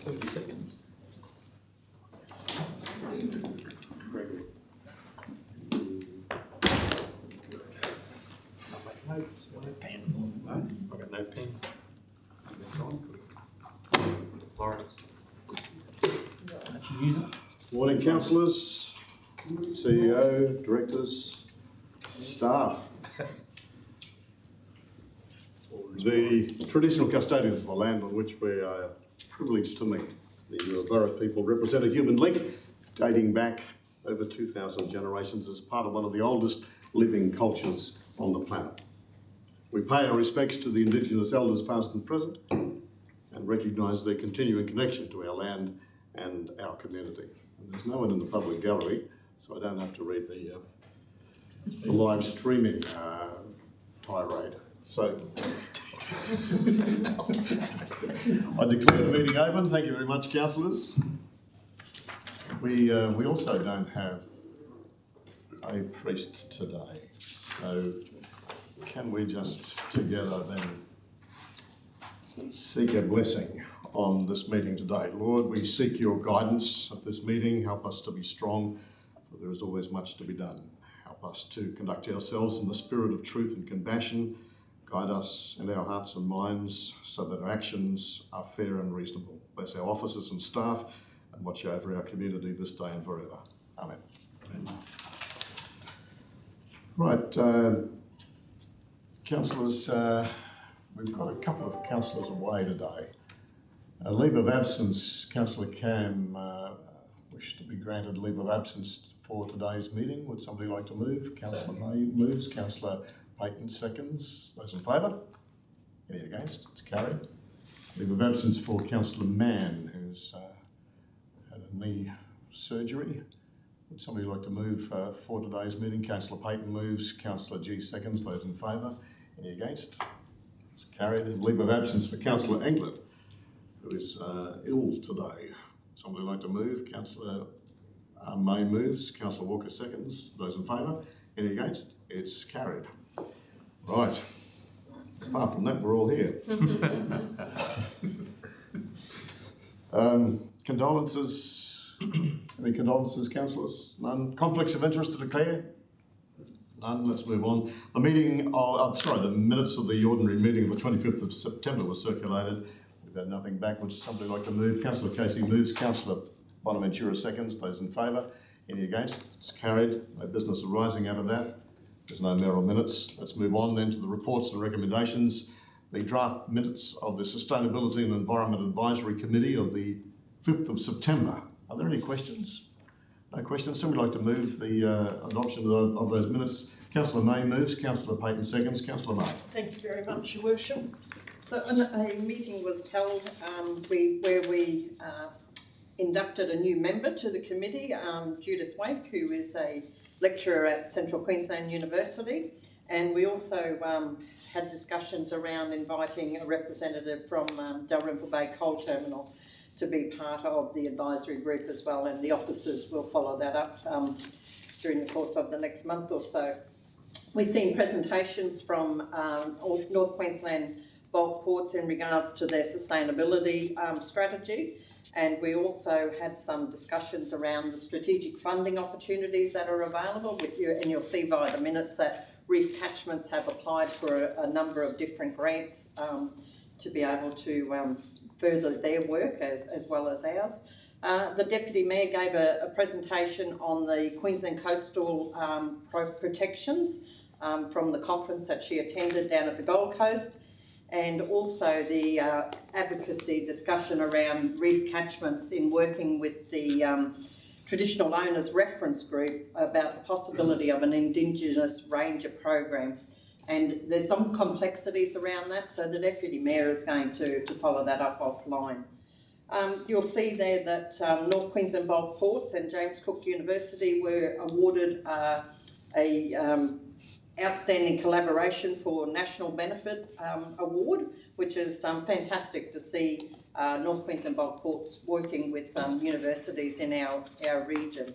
30 seconds. Gregory. I'll make notes. Want a pen? No, I've got no pen. Lawrence. Morning, councillors, CEO, directors, staff. The traditional custodians of the land on which we are privileged to meet. The Burra people represent a human link dating back over 2,000 generations as part of one of the oldest living cultures on the planet. We pay our respects to the Indigenous elders past and present and recognise their continuing connection to our land and our community. And there's no one in the public gallery, so I don't have to read the live streaming tirade. So I declare the meeting open. Thank you very much, councillors. We also don't have a priest today, so can we just together then seek a blessing on this meeting today? Lord, we seek your guidance at this meeting. Help us to be strong, for there is always much to be done. Help us to conduct ourselves in the spirit of truth and compassion. Guide us in our hearts and minds so that our actions are fair and reasonable. Bless our officers and staff and watch over our community this day and forever. Amen. Amen. Right, councillors, we've got a couple of councillors away today. A leave of absence, Councillor Cam wished to be granted leave of absence for today's meeting. Would somebody like to move? Councillor May moves. Councillor Payton seconds. Those in favour? Any against? It's carried. Leave of absence for Councillor Mann, who's had a knee surgery. Would somebody like to move for today's meeting? Councillor Payton moves. Councillor G seconds. Those in favour? Any against? It's carried. Leave of absence for Councillor England, who is ill today. Somebody like to move? Councillor May moves. Councillor Walker seconds. Those in favour? Any against? It's carried. Right. Apart from that, we're all here. Condolences. Any condolences, councillors? None. Conflicts of interest to declare? None. Let's move on. The meeting, the minutes of the ordinary meeting of the 25th of September were circulated. We've had nothing back. Would somebody like to move? Councillor Casey moves. Councillor Bonaventura seconds. Those in favour? Any against? It's carried. No business arising out of that. There's no mayoral minutes. Let's move on then to the reports and recommendations. The draft minutes of the Sustainability and Environment Advisory Committee of the 5th of September. Are there any questions? No questions. Somebody like to move the adoption of those minutes? Councillor May moves. Councillor Payton seconds. Councillor May. Thank you very much, Your Worship. So a meeting was held where we inducted a new member to the committee, Judith Wake, who is a lecturer at Central Queensland University, and we also had discussions around inviting a representative from Dalrymple Bay Coal Terminal to be part of the advisory group as well, and the officers will follow that up during the course of the next month or so. We've seen presentations from North Queensland bulk ports in regards to their sustainability strategy. And we also had some discussions around the strategic funding opportunities that are available with you, and you'll see via the minutes that reef catchments have applied for a number of different grants to be able to further their work as well as ours. The Deputy Mayor gave a presentation on the Queensland coastal protections from the conference that she attended down at the Gold Coast, and also the advocacy discussion around reef catchments in working with the Traditional Owners Reference Group about the possibility of an Indigenous Ranger program. And there's some complexities around that, so the Deputy Mayor is going to follow that up offline. You'll see there that North Queensland Bulk Ports and James Cook University were awarded a Outstanding Collaboration for National Benefit Award, which is fantastic to see North Queensland Bulk Ports working with universities in our region.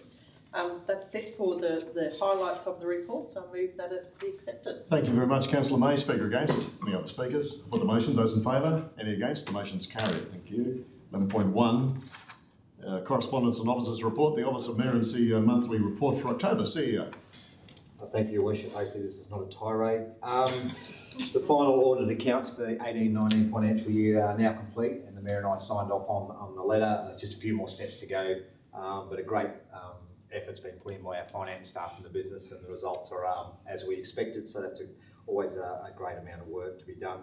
That's it for the highlights of the report, so I move that it be accepted. Thank you very much, Councillor May. Speaker against? Any other speakers? For the motion, those in favour? Any against? The motion's carried. Thank you. 11.1, correspondence and officers report. The Office of Mayor and CEO monthly report for October. CEO. Thank you, Your Worship. Hopefully this is not a tirade. The final audited accounts for the 18-19 financial year are now complete, and the Mayor and I signed off on the letter. There's just a few more steps to go, but a great effort's been put in by our finance staff in the business, and the results are as we expected, so that's always a great amount of work to be done.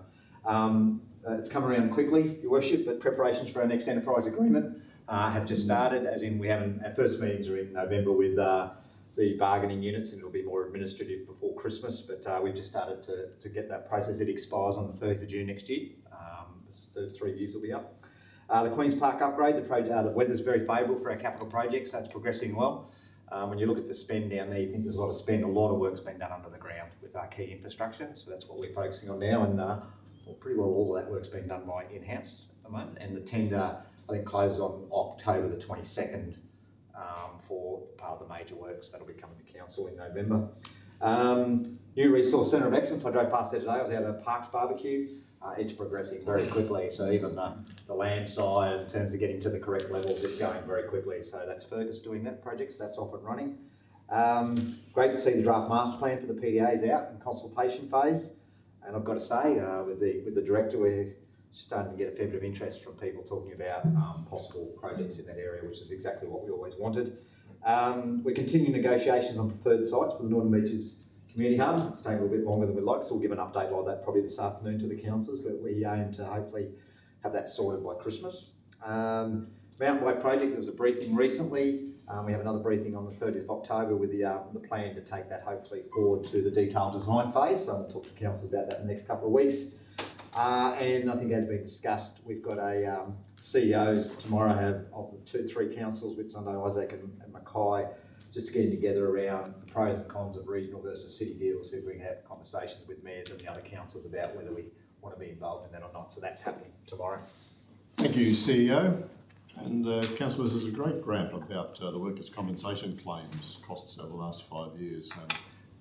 It's come around quickly, Your Worship, but preparations for our next enterprise agreement have just started, as in our first meetings are in November with the bargaining units, and it'll be more administrative before Christmas, but we've just started to get that process. It expires on the 30th of June next year. The 3 years will be up. The Queen's Park upgrade, the weather's very favourable for our capital projects, so it's progressing well. When you look at the spend down there, you think there's a lot of spend. A lot of work's been done under the ground with our key infrastructure, so that's what we're focusing on now, and pretty well all of that work's been done by in-house at the moment, and the tender, I think, closes on October the 22nd for part of the major works that'll be coming to council in November. New Resource Centre of Excellence, I drove past there today, I was out at a Parks barbecue. It's progressing very quickly, so even the land side in terms of getting to the correct levels, it's going very quickly, so that's Fergus doing that project, so that's off and running. Great to see the draft master plan for the PDA is out in consultation phase, and I've got to say, with the director, we're starting to get a fair bit of interest from people talking about possible projects in that area, which is exactly what we always wanted. We're continuing negotiations on preferred sites for the Northern Beaches Community Hub. It's taking a little bit longer than we'd like, so we'll give an update like that probably this afternoon to the councillors, but we aim to hopefully have that sorted by Christmas. Mountain Bike Project, there was a briefing recently. We have another briefing on the 30th of October with the plan to take that hopefully forward to the detailed design phase, so I'll talk to councillors about that in the next couple of weeks. And I think as been discussed, we've got a CEOs tomorrow of the 2-3 councils with Sunday Isaac and Mackay, just getting together around the pros and cons of regional versus city deals, see if we can have conversations with mayors and the other councils about whether we want to be involved in that or not. So that's happening tomorrow. Thank you, CEO. And councillors, there's a great graph about the workers' compensation claims costs over the last 5 years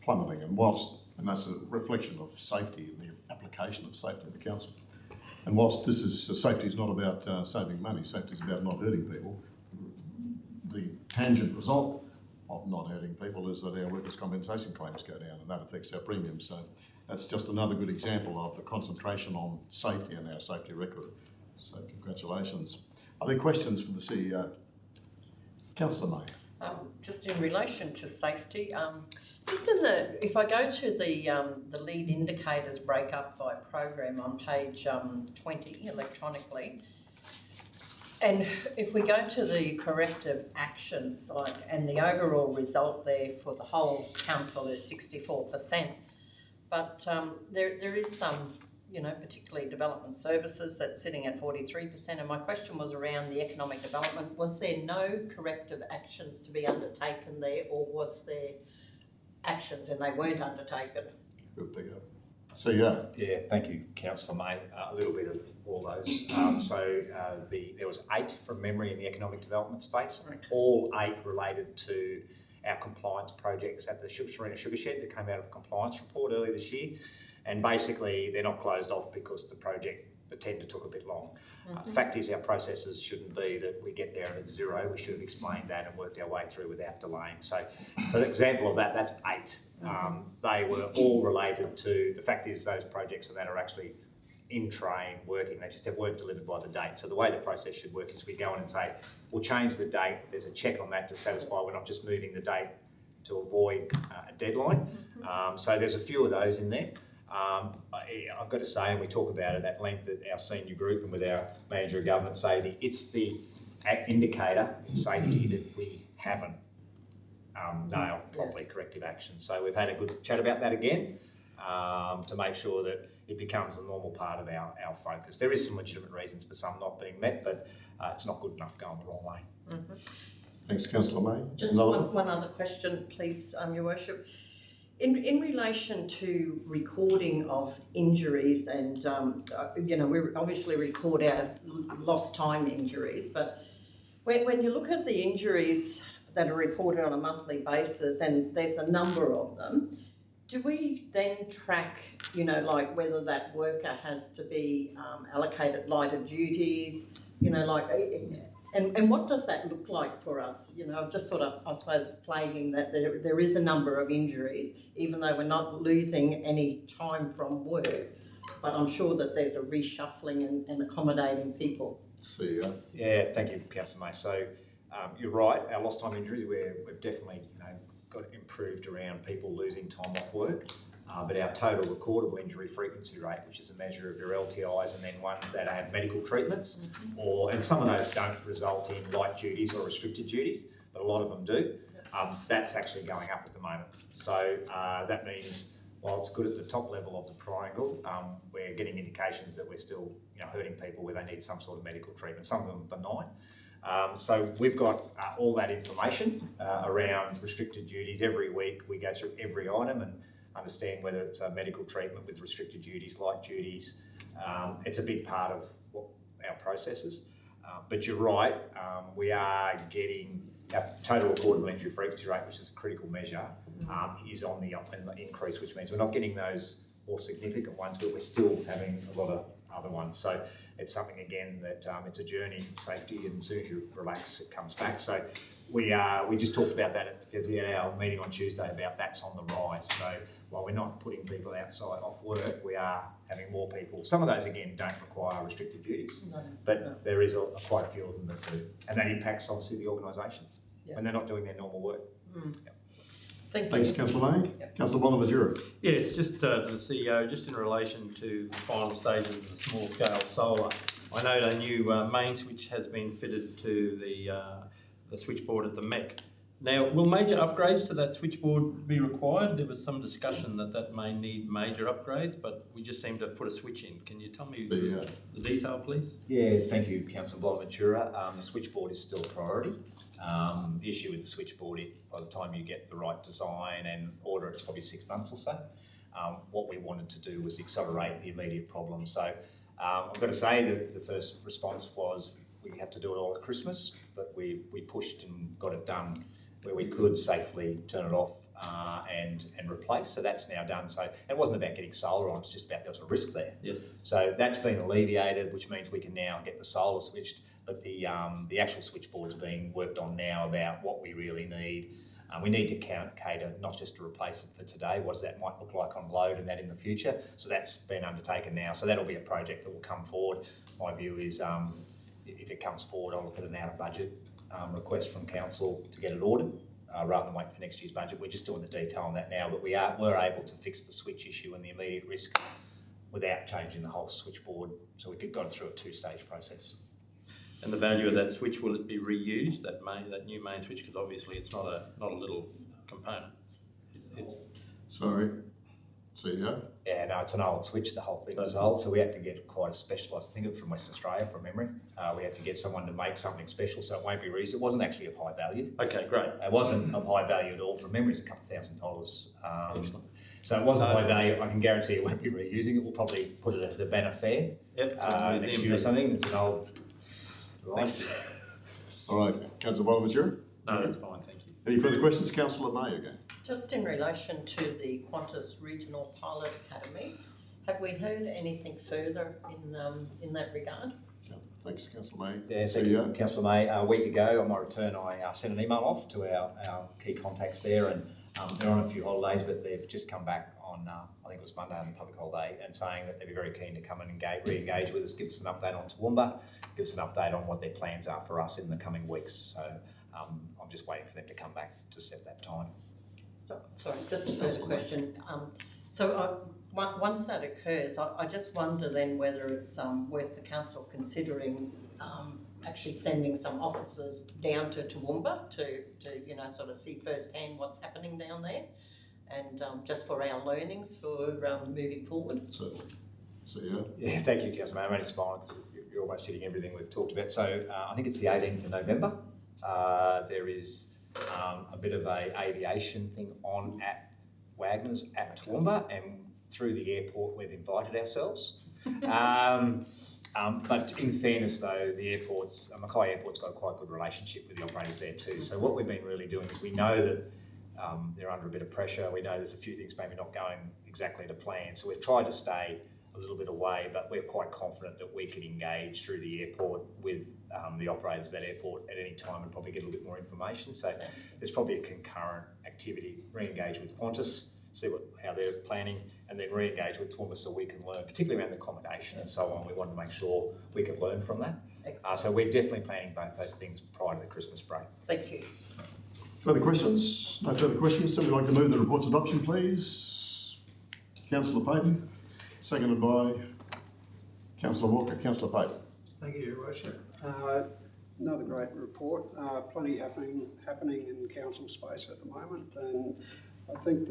plummeting, and that's a reflection of safety and the application of safety in the council. And whilst safety is not about saving money, safety is about not hurting people, the tangent result of not hurting people is that our workers' compensation claims go down, and that affects our premiums. So that's just another good example of the concentration on safety and our safety record. So congratulations. Are there questions for the CEO? Councillor May. Just in relation to safety, if I go to the lead indicators breakup by program on page 20 electronically, and if we go to the corrective actions, and the overall result there for the whole council is 64%, but there is some, particularly development services that's sitting at 43%, and my question was around the economic development. Was there no corrective actions to be undertaken there, or was there actions and they weren't undertaken? Good pick up. CEO. Yeah, thank you, Councillor May. A little bit of all those. There was 8 from memory in the economic development space. Okay. All 8 related to our compliance projects at the Serena Sugar Shed that came out of a compliance report earlier this year. And basically, they're not closed off because the tender took a bit long. The fact is, our processes shouldn't be that we get there and it's 0. We should have explained that and worked our way through without delaying. So, for the example of that, that's 8. They were all related to, the fact is, those projects and that are actually in train working. They just weren't delivered by the date. So the way the process should work is we go in and say, we'll change the date. There's a check on that to satisfy we're not just moving the date to avoid a deadline. So there's a few of those in there. I've got to say, and we talk about it at length at our senior group and with our manager of government, it's the indicator in safety that we haven't nailed properly corrective action. So we've had a good chat about that again to make sure that it becomes a normal part of our focus. There is some legitimate reasons for some not being met, but it's not good enough going the wrong way. Thanks, Councillor May. Just one other question, please, Your Worship. In relation to recording of injuries, and we obviously record our lost time injuries, but when you look at the injuries that are reported on a monthly basis, and there's a number of them, do we then track, whether that worker has to be allocated lighter duties, You know, like, and what does that look like for us? You know, just sort of, I suppose, flagging that there is a number of injuries, even though we're not losing any time from work, but I'm sure that there's a reshuffling and accommodating people. See ya. Yeah, thank you, Councillor May. So you're right, our lost time injuries, we've definitely got improved around people losing time off work. But our total recordable injury frequency rate, which is a measure of your LTIs and then ones that have medical treatments, and some of those don't result in light duties or restricted duties, but a lot of them do, that's actually going up at the moment. So that means while it's good at the top level of the triangle, we're getting indications that we're still hurting people where they need some sort of medical treatment, some of them benign. So we've got all that information around restricted duties. Every week we go through every item and understand whether it's a medical treatment with restricted duties, light duties. It's a big part of what our process is. But you're right, we are getting our total recordable injury frequency rate, which is a critical measure, is on the increase, which means we're not getting those more significant ones, but we're still having a lot of other ones. So it's something, again, that it's a journey, safety, and as soon as you relax, it comes back. So we just talked about that at our meeting on Tuesday about that's on the rise. So while we're not putting people outside off work, we are having more people. Some of those, again, don't require restricted duties, but there is quite a few of them that do. And that impacts, obviously, the organisation when they're not doing their normal work. Thank you. Thanks, Councillor May. Councillor Bonamajura. Yeah, it's just to the CEO, just in relation to the final stages of the small scale solar. I know a new main switch has been fitted to the switchboard at the MEC. Now, will major upgrades to that switchboard be required? There was some discussion that may need major upgrades, but we just seem to have put a switch in. Can you tell me the detail, please? Yeah, thank you, Councillor Bonaventura. The switchboard is still a priority. The issue with the switchboard, by the time you get the right design and order, it's probably 6 months or so. What we wanted to do was accelerate the immediate problem. So I've got to say that the first response was we have to do it all at Christmas, but we pushed and got it done where we could safely turn it off and replace. So that's now done. So it wasn't about getting solar on, it's just about there was a risk there. Yes. So that's been alleviated, which means we can now get the solar switched, but the actual switchboard's being worked on now about what we really need. We need to cater not just to replace it for today, what does that might look like on load and that in the future. So that's been undertaken now. So that'll be a project that will come forward. My view is if it comes forward, I'll look at an out of budget request from council to get it ordered rather than wait for next year's budget. We're just doing the detail on that now, but we're able to fix the switch issue and the immediate risk without changing the whole switchboard. So we got it through a two-stage process. And the value of that switch, will it be reused, that new main switch? Because obviously it's not a little component. Sorry. CEO? Yeah, no, it's an old switch. The whole thing was old, so we had to get quite a specialised thing from Western Australia, from memory. We had to get someone to make something special so it won't be reused. It wasn't actually of high value. Okay, great. It wasn't of high value at all. From memory, it's a couple $1,000. Excellent. So it wasn't high value. I can guarantee you won't be reusing it. We'll probably put it at the Banner Fair next year or something. It's an old device. All right, Councillor Bonamajura? No, that's fine, thank you. Any further questions? Councillor May again. Just in relation to the Qantas Regional Pilot Academy, have we heard anything further in that regard? Yeah, thanks, Councillor May. Yeah, thank you, Councillor May. A week ago, on my return, I sent an email off to our key contacts there, and they're on a few holidays, but they've just come back on, I think it was Monday on the public holiday, and saying that they'd be very keen to come and re-engage with us, give us an update on Toowoomba, give us an update on what their plans are for us in the coming weeks. So I'm just waiting for them to come back to set that time. Sorry, just a further question. Once that occurs, I just wonder then whether it's worth the council considering actually sending some officers down to Toowoomba to sort of see firsthand what's happening down there, and just for our learnings for moving forward. Certainly. CEO? Yeah, thank you, Councillor May. I'm only smiling because you're almost hitting everything we've talked about. So I think it's the 18th of November. There is a bit of a aviation thing on at Wagner's at Toowoomba, and through the airport we've invited ourselves. But in fairness though, the airports, Mackay Airport's got a quite good relationship with the operators there too. So what we've been really doing is we know that they're under a bit of pressure. We know there's a few things maybe not going exactly to plan. So we've tried to stay a little bit away, but we're quite confident that we can engage through the airport with the operators of that airport at any time and probably get a little bit more information. So there's probably a concurrent activity, re-engage with Qantas, see how they're planning, and then re-engage with Toowoomba so we can learn, particularly around the accommodation and so on. We want to make sure we can learn from that. So we're definitely planning both those things prior to the Christmas break. Thank you. Further questions? No further questions. Somebody like to move the report's adoption, please? Councillor Payton, seconded by Councillor Walker. Councillor Payton. Thank you, Your Worship. Another great report. Plenty happening in council space at the moment, and I think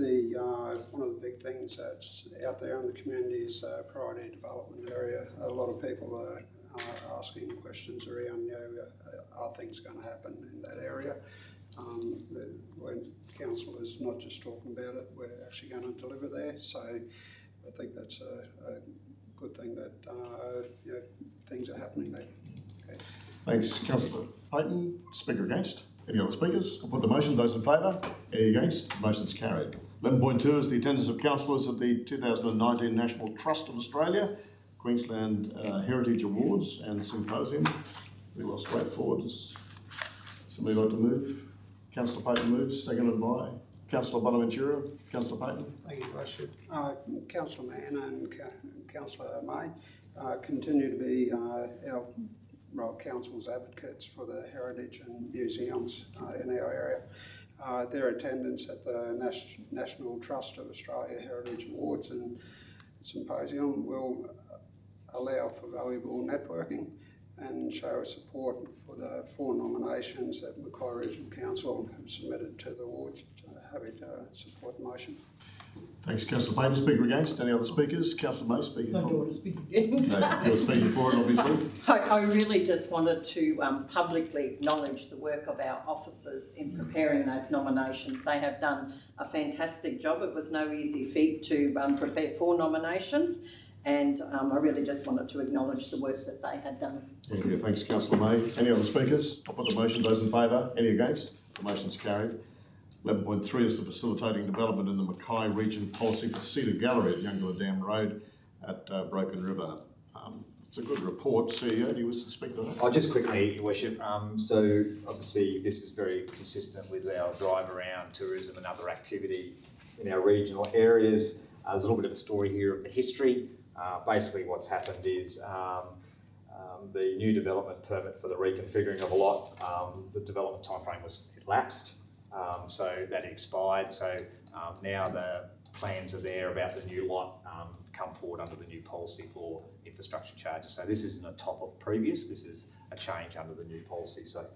one of the big things that's out there in the community is priority development area. A lot of people are asking questions around, are things going to happen in that area? When council is not just talking about it, we're actually going to deliver there. So I think that's a good thing that things are happening there. Okay. Thanks, Councillor Payton. Speaker against? Any other speakers? I'll put the motion. Those in favour? Any against? The motion's carried. 11.2 is the attendance of councillors at the 2019 National Trust of Australia Queensland Heritage Awards and Symposium. Pretty well straightforward. Does somebody like to move? Councillor Payton moves, seconded by Councillor Bonaventura. Councillor Payton. Thank you, Worship. Councillor Mann and Councillor May continue to be our council's advocates for the heritage and museums in our area. Their attendance at the National Trust of Australia Heritage Awards and Symposium will allow for valuable networking and show support for the 4 nominations that Mackay Regional Council have submitted to the awards. Happy to support the motion. Thanks, Councillor Payton. Speaker against? Any other speakers? Councillor May speaking for? I don't want to speak against. No, you're speaking for it, obviously. I really just wanted to publicly acknowledge the work of our officers in preparing those nominations. They have done a fantastic job. It was no easy feat to prepare 4 nominations, and I really just wanted to acknowledge the work that they had done. Yeah, thanks, Councillor May. Any other speakers? I'll put the motion. Those in favour? Any against? The motion's carried. 11.3 is the facilitating development in the Mackay region policy for Cedar Gallery at Youngula Dam Road at Broken River. It's a good report. CEO, do you wish to speak to that? I'll just quickly, Your Worship. So obviously this is very consistent with our drive around tourism and other activity in our regional areas. There's a little bit of a story here of the history. Basically what's happened is the new development permit for the reconfiguring of a lot, the development timeframe was elapsed. So that expired. So now the plans are there about the new lot come forward under the new policy for infrastructure charges. So this isn't a top of previous, this is a change under the new policy. So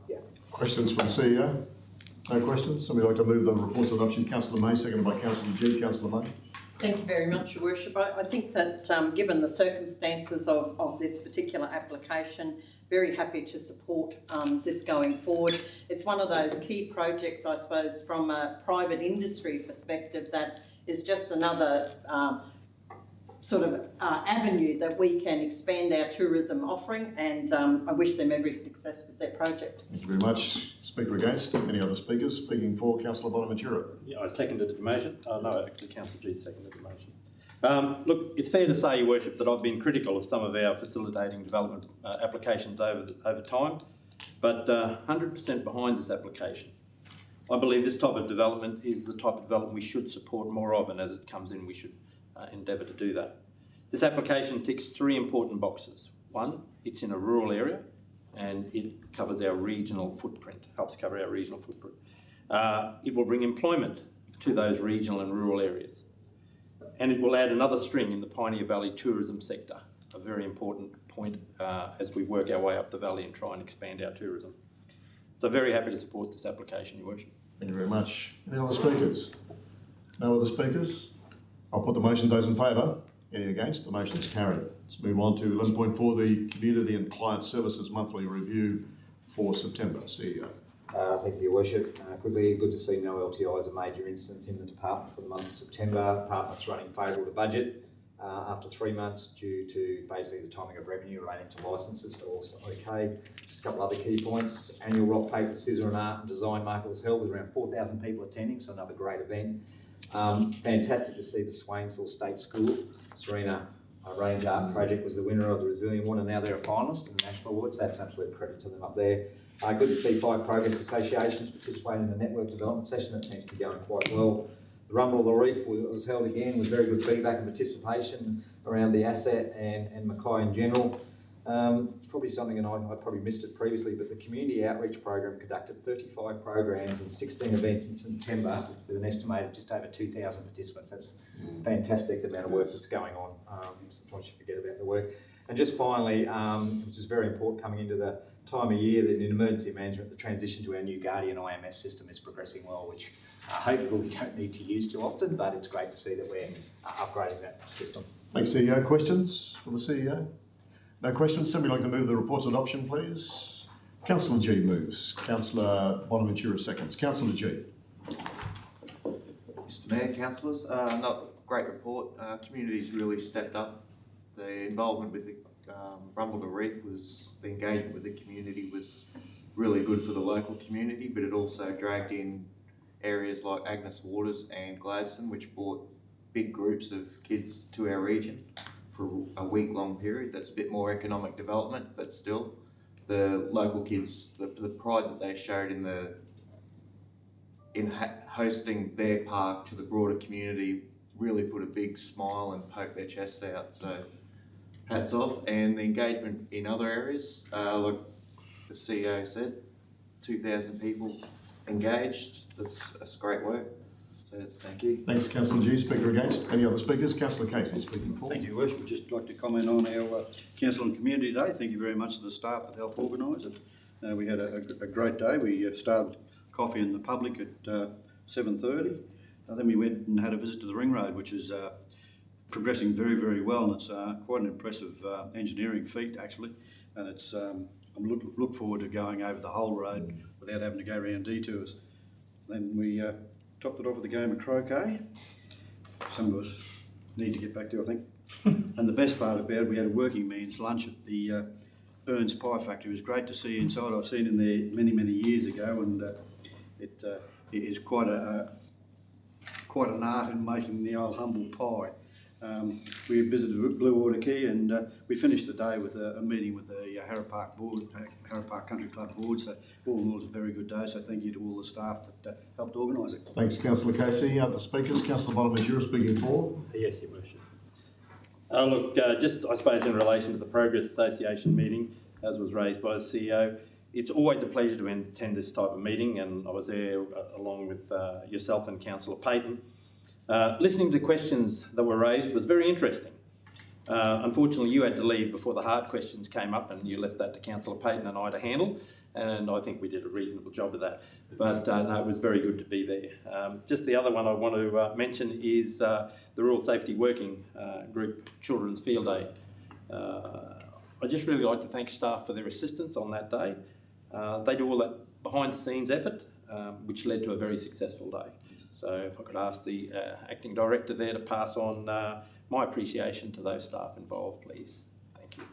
yeah. Questions for the CEO? No questions? Somebody like to move the report's adoption? Councillor May, seconded by Councillor G. Councillor May. Thank you very much, Your Worship. I think that given the circumstances of this particular application, very happy to support this going forward. It's one of those key projects, I suppose, from a private industry perspective that is just another sort of avenue that we can expand our tourism offering, and I wish them every success with their project. Thank you very much. Speaker against? Any other speakers? Speaking for, Councillor Bonaventura. Yeah, I seconded the motion. No, actually Councillor G seconded the motion. Look, it's fair to say, Your Worship, that I've been critical of some of our facilitating development applications over time, but 100% behind this application. I believe this type of development is the type of development we should support more of, and as it comes in, we should endeavour to do that. This application ticks 3 important boxes. 1, it's in a rural area, and it covers our regional footprint, helps cover our regional footprint. It will bring employment to those regional and rural areas. And it will add another string in the Pioneer Valley tourism sector, a very important point as we work our way up the valley and try and expand our tourism. So very happy to support this application, Your Worship. Thank you very much. Any other speakers? No other speakers? I'll put the motion. Those in favour? Any against? The motion is carried. Let's move on to 11.4, the Community and Client Services Monthly Review for September. CEO. Thank you, Your Worship. Quickly, good to see no LTI as a major instance in the department for the month of September. Department's running favourable to budget after 3 months due to basically the timing of revenue relating to licences, so also okay. Just a couple other key points. Annual rock, paper, scissor and art and design market was held with around 4,000 people attending, so another great event. Fantastic to see the Swainsville State School, Serena Range Art Project was the winner of the Resilient Award, and now they're a finalist in the National Awards. That's an absolute credit to them up there. Good to see 5 progress associations participating in the network development session. That seems to be going quite well. The Rumble of the Reef was held again with very good feedback and participation around the asset and Mackay in general. It's probably something, and I probably missed it previously, but the community outreach program conducted 35 programs and 16 events in September with an estimated just over 2,000 participants. That's fantastic, the amount of work that's going on. Sometimes you forget about the work. And just finally, which is very important coming into the time of year, that in emergency management, the transition to our new Guardian IMS system is progressing well, which hopefully we don't need to use too often, but it's great to see that we're upgrading that system. Thanks, CEO. Questions for the CEO? No questions. Somebody like to move the report's adoption, please? Councillor G moves. Councillor Bonaventura seconds. Councillor G. Mr Mayor, councillors, another great report. Community's really stepped up. The involvement with the Rumble to Reef the engagement with the community was really good for the local community, but it also dragged in areas like Agnes Waters and Gladstone, which brought big groups of kids to our region for a week-long period. That's a bit more economic development, but still, the local kids, the pride that they showed in hosting their park to the broader community really put a big smile and poked their chests out. So, hats off. And the engagement in other areas, like the CEO said, 2,000 people engaged. That's great work. So, thank you. Thanks, Councillor G. Speaker against. Any other speakers? Councillor Casey speaking for. Thank you, Worship. I'd just like to comment on our Council and Community Day. Thank you very much to the staff that helped organise it. We had a great day. We started coffee in the public at 7:30. Then we went and had a visit to the Ring Road, which is progressing very, very well. And it's quite an impressive engineering feat, actually. And it's I'm look forward to going over the whole road without having to go around detours. Then we topped it off with a game of croquet. Some of us need to get back there, I think. And the best part about it, we had a working man's lunch at the Burns Pie Factory. It was great to see inside. I've seen in there many, many years ago, and it is quite an art in making the old humble pie. We visited Blue Water Quay, and we finished the day with a meeting with the Harrow Park Board, Harrow Park Country Club Board. So all in all, it was a very good day. So thank you to all the staff that helped organise it. Thanks, Councillor Casey. Other speakers? Councillor Bonaventura speaking for. Yes, Your Worship. Look, just I suppose in relation to the Progress Association meeting, as was raised by the CEO, it's always a pleasure to attend this type of meeting, and I was there along with yourself and Councillor Payton. Listening to the questions that were raised was very interesting. Unfortunately, you had to leave before the hard questions came up, and you left that to Councillor Payton and I to handle, and I think we did a reasonable job of that. But no, it was very good to be there. Just the other one I want to mention is the Rural Safety Working Group Children's Field Day. I just really like to thank staff for their assistance on that day. They do all that behind-the-scenes effort, which led to a very successful day. So if I could ask the Acting Director there to pass on my appreciation to those staff involved, please. Thank you.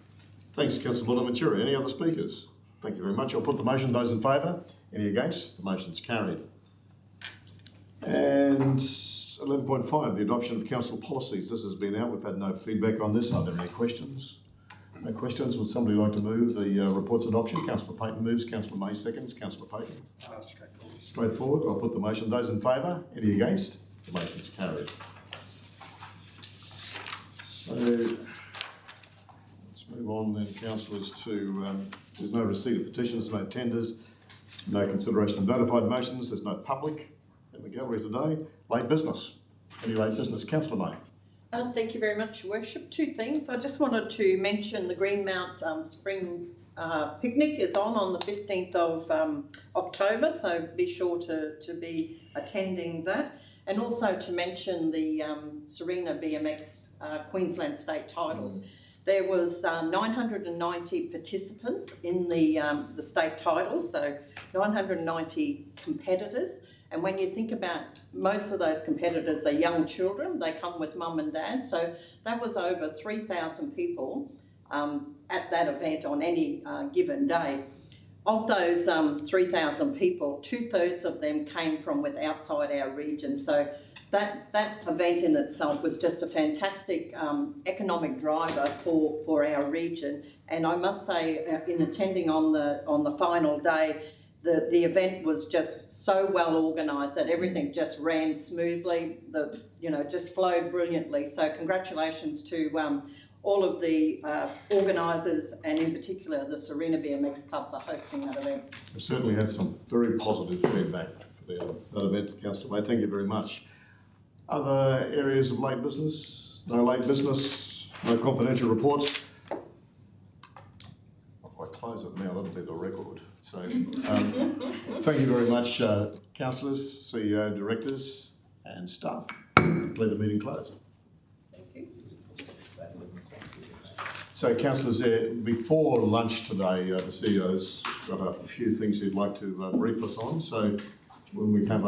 Thanks, Councillor Bonaventura. Any other speakers? Thank you very much. I'll put the motion. Those in favour? Any against? The motion's carried. And 11.5, the adoption of council policies. This has been out. We've had no feedback on this. Are there any questions? No questions. Would somebody like to move the report's adoption? Councillor Payton moves. Councillor May seconds. Councillor Payton. Straightforward. Straightforward. I'll put the motion. Those in favour? Any against? The motion's carried. So let's move on then, councillors, to there's no receipt of petitions, no tenders, no consideration of notified motions, there's no public in the gallery today. Late business. Any late business? Councillor May. Thank you very much, Your Worship. Two things. I just wanted to mention the Greenmount Spring Picnic is on the 15th of October, so be sure to be attending that. And also to mention the Serena BMX Queensland State Titles. There was 990 participants in the state titles, so 990 competitors. And when you think about most of those competitors are young children, they come with mum and dad. So that was over 3,000 people at that event on any given day. Of those 3,000 people, 2/3 of them came from outside our region. So that event in itself was just a fantastic economic driver for our region. And I must say, in attending on the final day, the event was just so well organised that everything just ran smoothly. Just flowed brilliantly. So congratulations to all of the organisers, and in particular the Serena BMX Club, for hosting that event. We certainly had some very positive feedback for that event, Councillor May. Thank you very much. Other areas of late business? No late business, no confidential reports. If I close it now, that'll be the record. So thank you very much, councillors, CEO, directors and staff. Declare the meeting closed. Thank you. So councillors, before lunch today, the CEO's got a few things he'd like to brief us on. So when we have